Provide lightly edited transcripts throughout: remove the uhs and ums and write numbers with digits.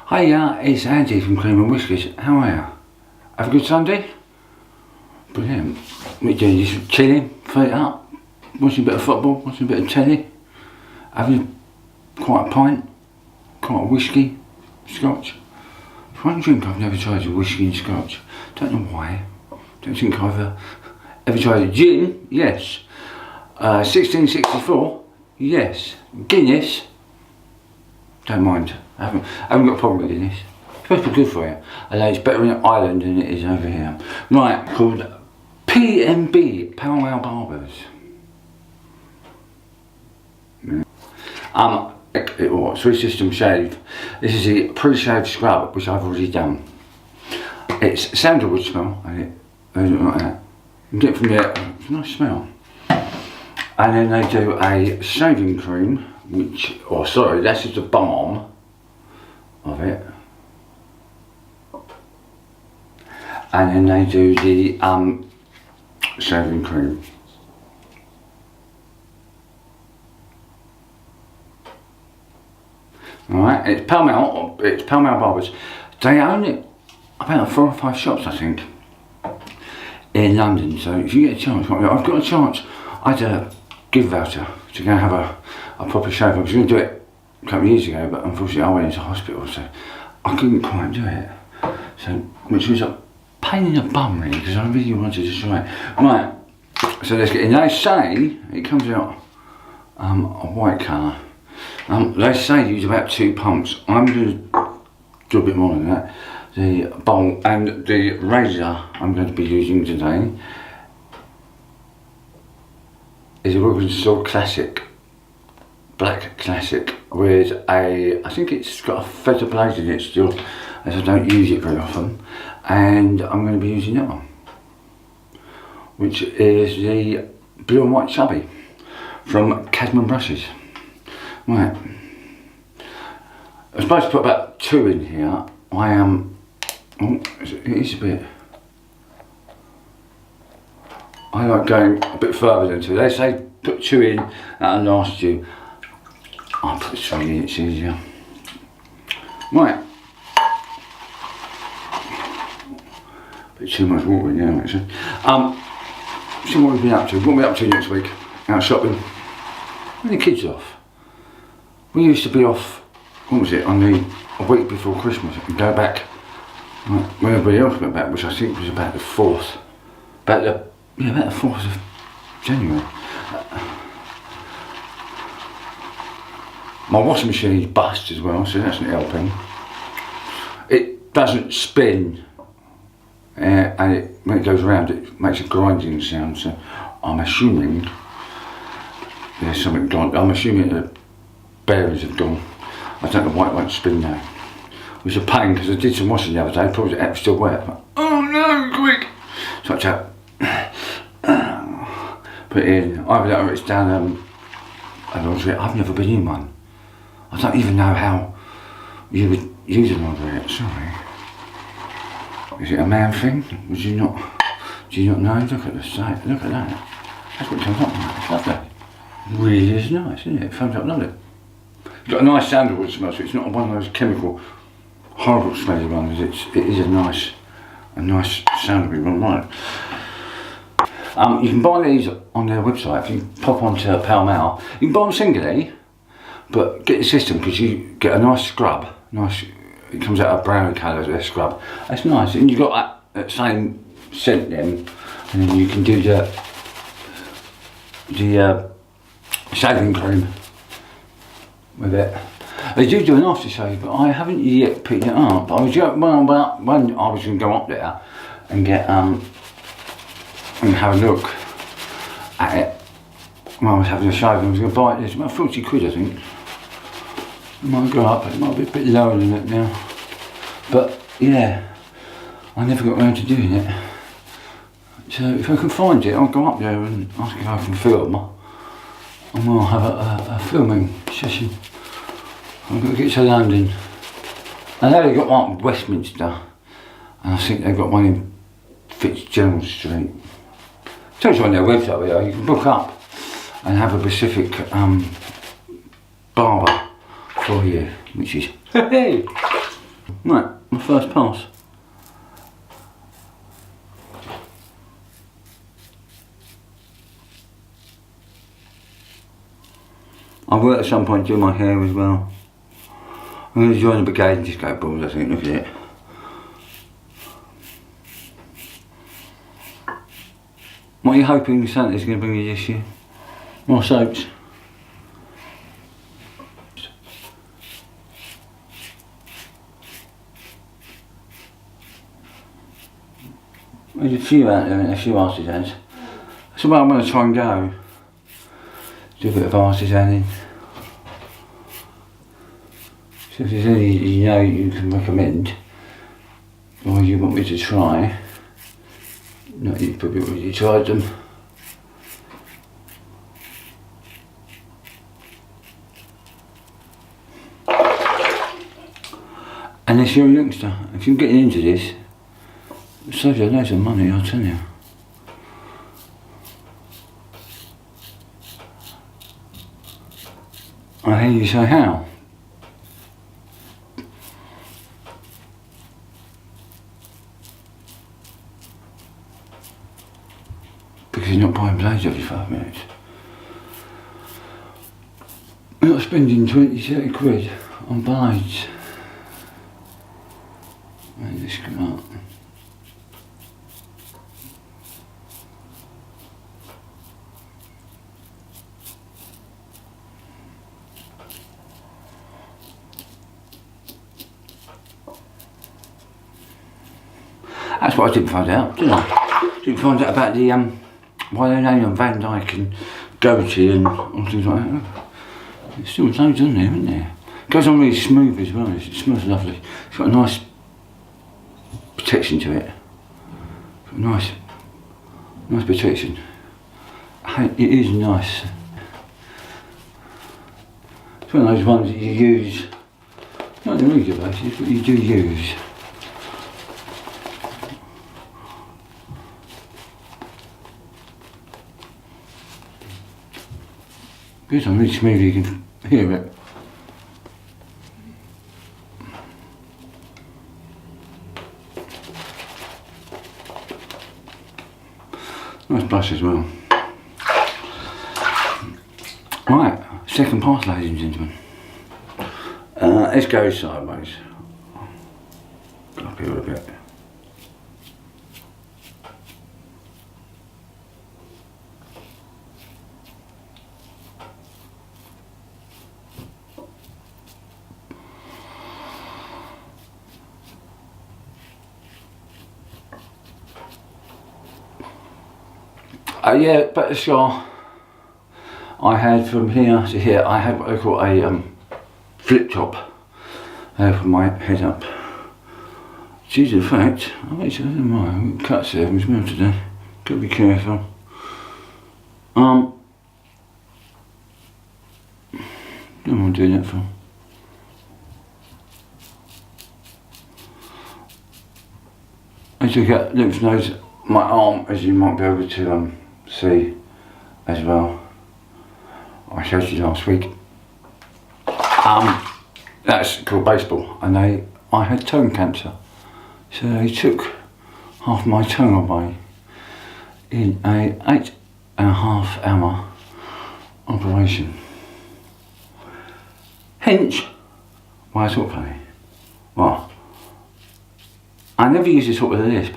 Hi, it's Andy from Cream and Whiskers. How are you? Have a good Sunday? Brilliant. What are you doing? Just chilling, feet up, watching a bit of football, watching a bit of telly, having quite a pint, quite a whiskey, scotch. It's one drink I've never tried, is whiskey and scotch. Don't know why. Don't think I've ever tried it. Gin, yes. 1664, yes. Guinness, don't mind. I haven't got a problem with Guinness. It's supposed to be good for you. Although it's better in Ireland than it is over here. Right, called PMB, Pall Barbers. Three system shave. This is the pre-shave scrub, which I've already done. It's sandalwood smell, like that. You can get it from there, it's a nice smell. And then they do a shaving cream, which, that's just a balm of it. And then they do the shaving cream. Alright, it's Pall Barbers. They own it about 4 or 5 shops, I think, in London. So if you get a chance, I've got a chance. I had a gift voucher to go and have a proper shave. I was going to do it a couple of years ago, but unfortunately I went into hospital, so I couldn't quite do it. So, which was a pain in the bum really, because I really wanted to try it. Right, so let's get in. They say it comes out a white colour. They say use about 2 pumps. I'm going to do a bit more than that. The bowl and the razor I'm going to be using today is a Wilkinson Classic, Black Classic, with I think it's got a feather blade in it still, as I don't use it very often, and I'm going to be using that one, which is the Blue and White Chubby from Cadman Brushes. Right, I'm supposed to put about 2 in here. I am, it is a bit, I like going a bit further than 2. They say put 2 in, that'll last you. I'll put 3 in, it's easier. Right. Bit too much water in there actually. See what we've been up to. What are we up to next week? Out shopping. When the kids off. We used to be off, what was it, on a week before Christmas and go back when everybody else went back, which I think was about the 4th. About the 4th of January. My washing machine is bust as well, so that's not helping. It doesn't spin, and when it goes around it makes a grinding sound, so I'm assuming there's something gone. I'm assuming the bearings have gone. I don't know why it won't spin now. It was a pain because I did some washing the other day, probably it was still wet. But, oh no, quick! So I put it in. Either it's down I've never been in one. I don't even know how you would use an laundry. Sorry. Is it a man thing? Do you not know? Look at the site. Look at that. That's what it comes up like. It's lovely. It really is nice, isn't it? It comes up lovely. It's got a nice sandalwood smell, so it's not one of those chemical, horrible smelly ones. It is a nice sandalwood one, right? You can buy these on their website. If you pop onto Pall, you can buy them singly, but get the system because you get a nice scrub. It comes out a brown colour, their scrub. That's nice, and you've got that same scent then, and then you can do the shaving cream with it. They do an aftershave, but I haven't yet picked it up. I was when I was going to go up there and get and have a look at it. When I was having a shave, I was going to buy it. It's about 40 quid, I think. It might go up. It might be a bit lower than it now. But yeah, I never got around to doing it. So if I can find it, I'll go up there and ask if I can film. And we'll have a filming session. I'm going to get to London. I know they've got one in Westminster, and I think they've got one in Fitzgerald Street. Tells you on their website where you can book up and have a specific barber for you, which is hey. Right, my first pass. I will at some point do my hair as well. I'm going to join the brigade and just go balls, I think. Look at it. What are you hoping Santa's going to bring you this year? More soaps? There's a few out there, a few artisans. That's where I'm going to try and go. Do a bit of artisaning. So if there's any you know you can recommend, or you want me to try, no, you've probably already tried them. Unless you're a youngster, if you're getting into this, it saves you loads of money, I'll tell you. I hear you say how? Because you're not buying blades every 5 minutes. You're not spending 20-30 quid on blades. Let this come up. That's what I didn't find out, didn't I? Didn't find out about the why they name them Van Dyke and Goatee and all things like that. There's still loads on there, isn't there? It goes on really smooth as well. It smells lovely. It's got a nice protection to it. Nice protection. It is nice. It's one of those ones that you use, not on a regular basis, but you do use. Good, I'm really smooth, you can hear it. Nice brush as well. Right, second pass, ladies and gentlemen. Let's go sideways. Go up here a bit. Yeah, but the scar I had from here to here, I had what I call a flip top from my head up. Due to the fact, I've actually had my cuts there as well today. Gotta be careful. Don't want to do that for. I took out lymph nodes, my arm, as you might be able to see as well. I showed you last week. That's called baseball, and I had tongue cancer, so they took half my tongue away in a 8.5 hour operation. Hence why I talk funny. Well, I never used to talk with a lisp.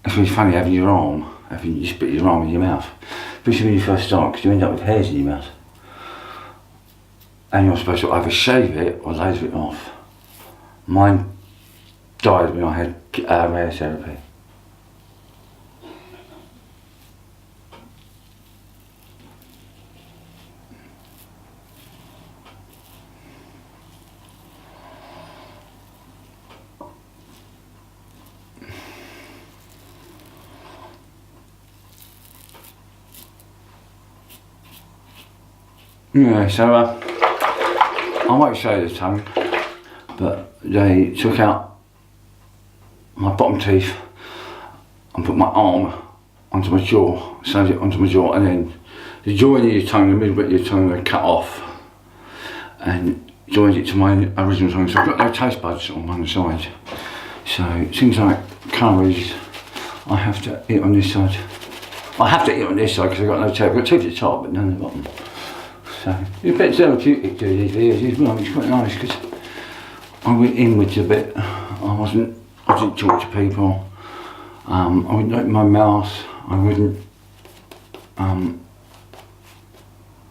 It's really funny having your arm, you spit your arm in your mouth, especially when you first start, because you end up with hairs in your mouth. And you're supposed to either shave it or laser it off. Mine died when I had radiotherapy. Yeah, so I won't show you the tongue, but they took out my bottom teeth and put my arm onto my jaw, sewed it onto my jaw, and then the joint of your tongue, the middle bit of your tongue, they cut off and joined it to my original tongue, so I've got no taste buds on one side. So things like curries, I have to eat on this side. I have to eat on this side because I've got no teeth. I've got teeth at the top but none at the bottom. So it's a bit therapeutic to do these videos as well, which is quite nice because I went inwards a bit. I didn't talk to people. I wouldn't open my mouth. I wouldn't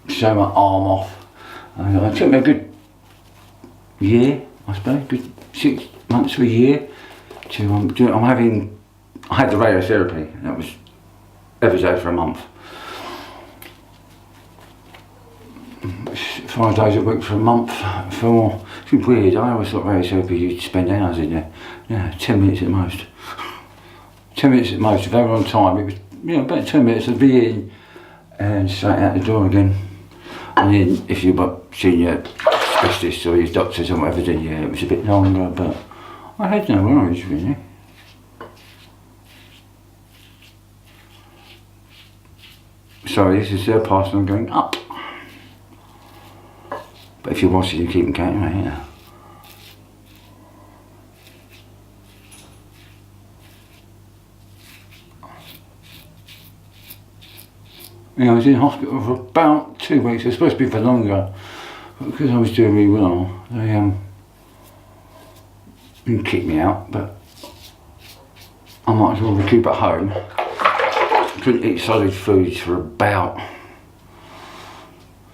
show my arm off. It took me a good year, I suppose, good 6 months to a year to do it. I had the radiotherapy, and that was every day for a month. 5 days a week for a month. It's weird. I always thought radiotherapy you'd spend hours in there. Yeah, 10 minutes at most. 10 minutes at most. If they were on time, it was about 10 minutes. I'd be in and straight out the door again. And then if you were seeing your specialists or your doctors or whatever, then yeah, it was a bit longer. But I had no worries really. Sorry, this is their parcel. I'm going up. But if you're watching, you keep them counting right here. Yeah, I was in hospital for about 2 weeks. It was supposed to be for longer, but because I was doing really well, they didn't kick me out. But I might as well recoup at home. Couldn't eat solid foods for about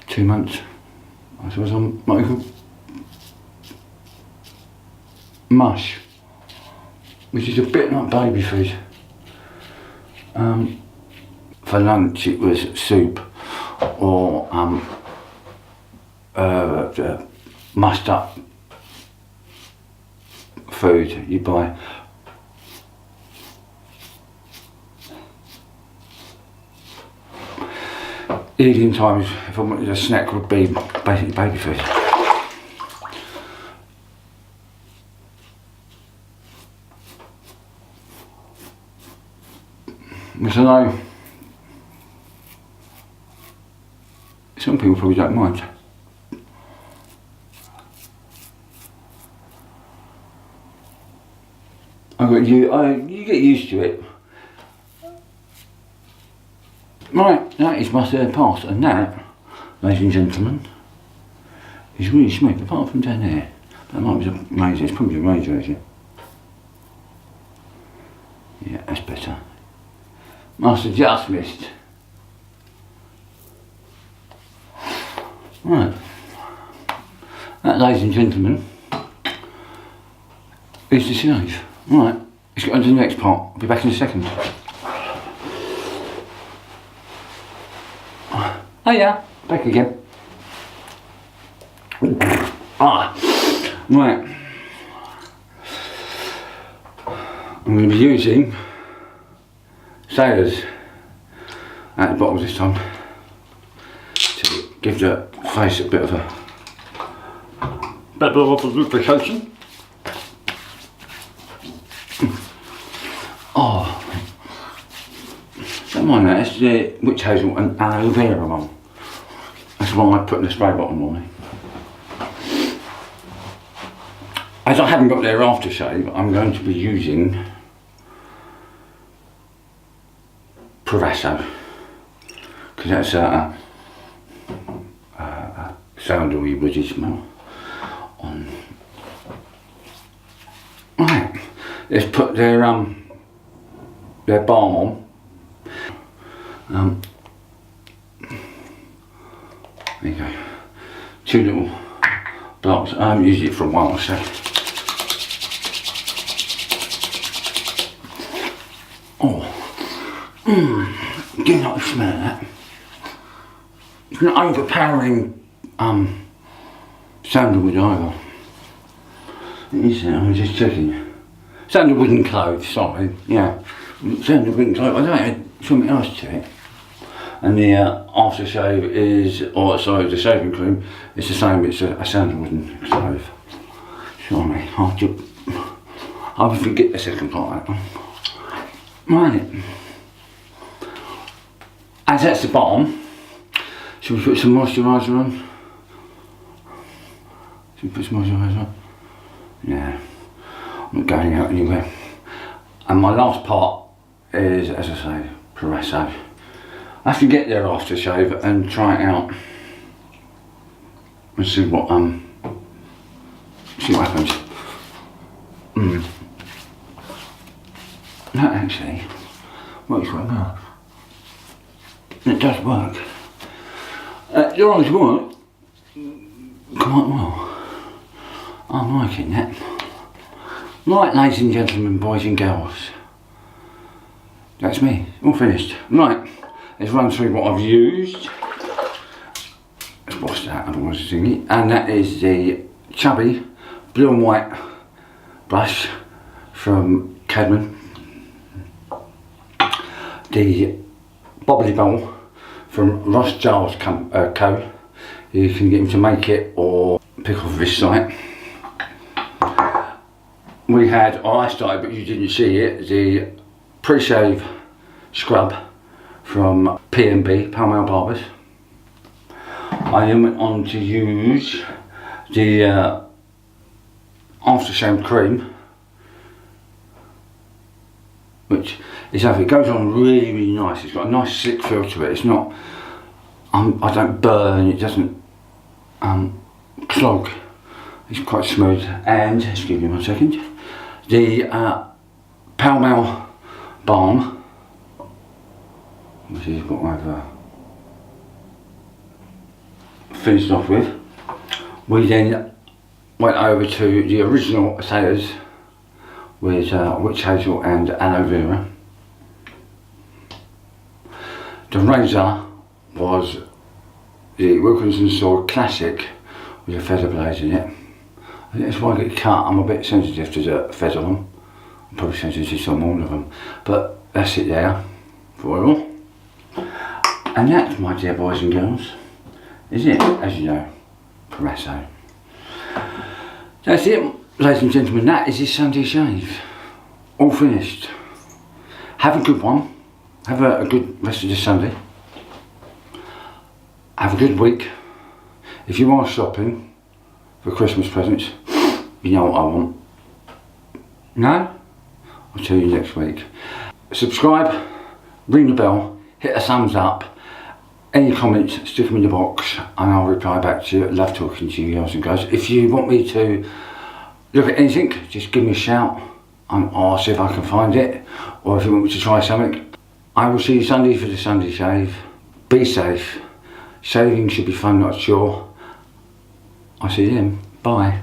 2 months. I suppose I'm like mush, which is a bit like baby food. For lunch it was soup or mussed up food you buy. Eating times, if I wanted a snack, would be basically baby food. Which I know some people probably don't mind. You get used to it. Right, that is my third pass, and that, ladies and gentlemen, is really smooth, apart from down there. That might be a razor, it's probably a razor, actually. Yeah, that's better. Must have just missed. Right, that, ladies and gentlemen, is the shave. Right, let's get on to the next part. I'll be back in a second. Oh yeah, back again. Right. I'm going to be using Thayers at the bottom this time to give the face a bit of lubrication. Oh, don't mind that, it's the witch hazel and aloe vera one. That's the one I put in the spray bottle on me. As I haven't got their aftershave, I'm going to be using Proraso, because that's a sandalwood woody smell on. Right, let's put their balm on. There you go. 2 little blocks. I haven't used it for a while, so. Oh, do not smell that. It's not overpowering sandalwood either. It is, I'm just checking. Sandalwood and clove, sorry. Yeah, sandalwood and clove. I don't add something else to it. And the aftershave is, or sorry, the shaving cream, it's the same, it's a sandalwood and clove. Sorry, I would forget the second part of that one. Right. As that's the bottom, should we put some moisturiser on? Should we put some moisturiser on? Yeah, I'm not going out anywhere. And my last part is, as I say, Proraso. I have to get their aftershave and try it out and see what happens. That actually works quite well. It does work. Your eyes work quite well. I'm liking that. Right, ladies and gentlemen, boys and girls. That's me, all finished. Right, let's run through what I've used. Let's wash that, otherwise it's thingy. And that is the chubby blue and white brush from Cadman. The bobbly bowl from Giles Co. You can get him to make it or pick off his site. We had, I started but you didn't see it, the pre-shave scrub from PMB, Pall Barbers. I then went on to use the aftershave cream, which is lovely. It goes on really, really nice. It's got a nice slick feel to it. It's not, I don't burn, it doesn't clog. It's quite smooth. And, excuse me 1 second, the Pall balm, which is what I've finished off with. We then went over to the original Thayers with witch hazel and aloe vera. The razor was the Wilkinson Sword Classic with a feather blade in it. I think that's why I get cut. I'm a bit sensitive to the feather on. I'm probably sensitive to all of them. But that's it there for you all. And that, my dear boys and girls, is it, as you know, Proraso. That's it, ladies and gentlemen, that is his Sunday shave. All finished. Have a good one. Have a good rest of the Sunday. Have a good week. If you are shopping for Christmas presents, you know what I want. No? I'll tell you next week. Subscribe, ring the bell, hit a thumbs up. Any comments, stick them in the box and I'll reply back to you. I love talking to you girls and guys. If you want me to look at anything, just give me a shout and I'll see if I can find it. Or if you want me to try something. I will see you Sunday for the Sunday shave. Be safe. Shaving should be fun, not a chore. I'll see you then. Bye.